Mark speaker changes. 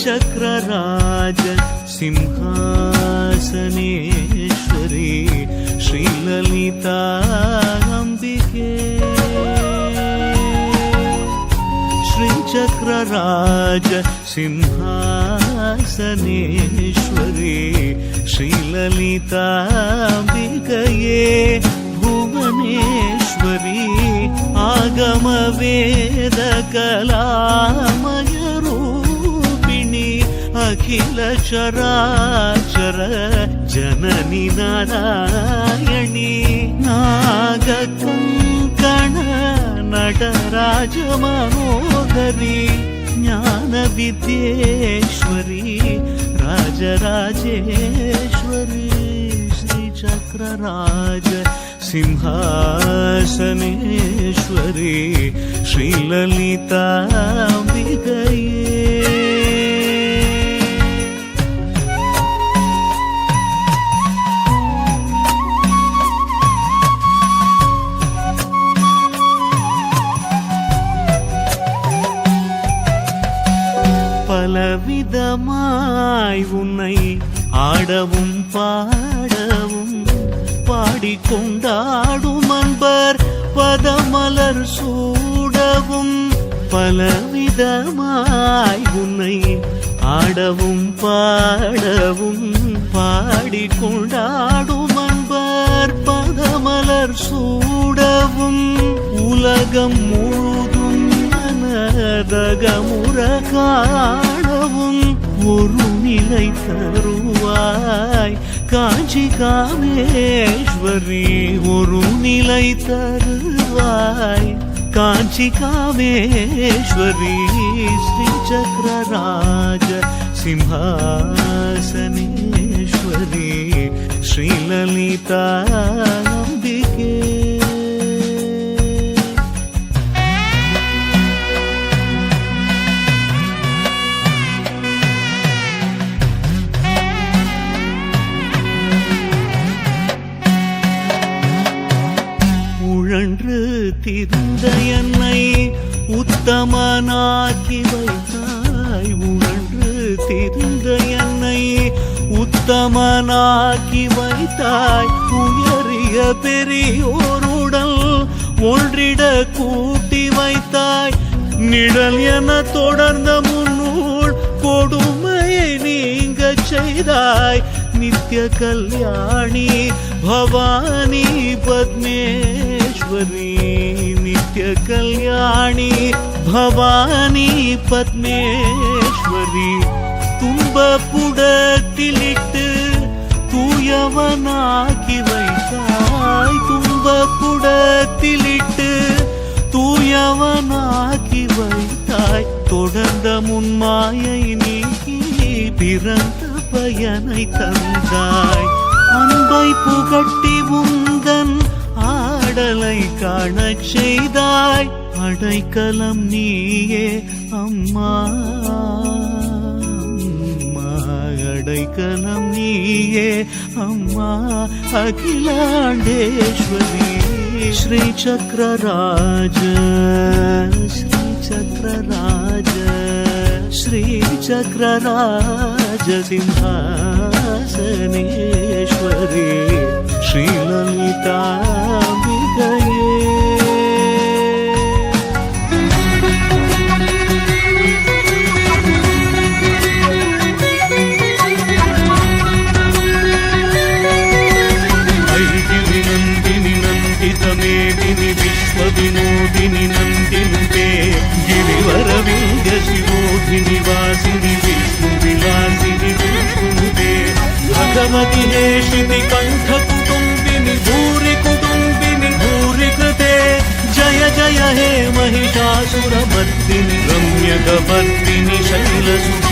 Speaker 1: श्रीचक्रराज सिंहासनेश्वरी श्रीललिताम्बिके श्रीचक्रराज सिंहासनेश्वरी श्रीललिताम्बिकये भुवनेश्वरी आगमवेदकलामय रूपिणी अखिल चराचर जननी नारायणी नागकङ्कण नटराज मनोहरी ज्ञान विद्येश्वरी राजराजेश्वरी श्रीचक्रराज सिंहासनेश्वरी श्रीललिताम्बिकये பலவிதமாய் உன்னை ஆடவும் பாடவும் பாடிக்கொண்டாடும் அன்பர் பதமலர் சூடவும் பலவிதமாய் உன்னை ஆடவும் பாடவும் பாடிக்கொண்டாடும் அன்பர் பதமலர் சூடவும் உலகம் முழுதும் மனதகமுற காணவும் ஒரு நிலை தருவாய் காஞ்சி காமேஸ்வரி ஒரு நிலை தருவாய் காஞ்சி காமேஸ்வரி ஸ்ரீசக்கரராஜ சிம்ஹாசனேஸ்வரி ஸ்ரீலலிதாம்பிகே திரிந்த என்னை உத்தமனாக்கி வைத்தாய் உழன்று திரிந்த என்னை உத்தமனாக்கி வைத்தாய் உயரிய பெரியோருடல் ஒன்றிட கூட்டி வைத்தாய் நிழல் என தொடர்ந்த முன்னூல் கொடுமையை நீங்க செய்தாய் நித்ய கல்யாணி பவானி பத்மேஸ்வரி நித்ய கல்யாணி பவானி பத்மேஸ்வரி துன்பப்புடத்திலிட்டு தூயவனாக்கி வைத்தாய் துன்பப்புடத்திலிட்டு தூயவனாக்கி வைத்தாய் தொடர்ந்த முன்மாயை நீக்கி பிறந்த பயனை தந்தாய் அன்பை புகட்டி உந்தன் ஆடலை காணச் செய்தாய் அடைக்கலம் நீயே அம்மா அடைக்கலம் நீயே அம்மா அகிலாண்டேஸ்வரி ஸ்ரீசக்கரராஜ ஸ்ரீசக்கரராஜ श्रीचक्रराज सिंहासनेश्वरी श्रीललिताम्बिकये ऐगिरि नन्दिनि नन्दितमेदिनि विश्वविनोदिनि नन्दिनुते गिरिवरविन्द्य शिरोधिनि वासिनि विष्णुविलासिनि विष्णुनुते भगवति हेशिति कण्ठकुटुम्बिनि भूरि कुटुम्बिनि भूरि कृते जय जय हे महिषासुरमर्दिनि रम्यकपर्दिनि शैलसुते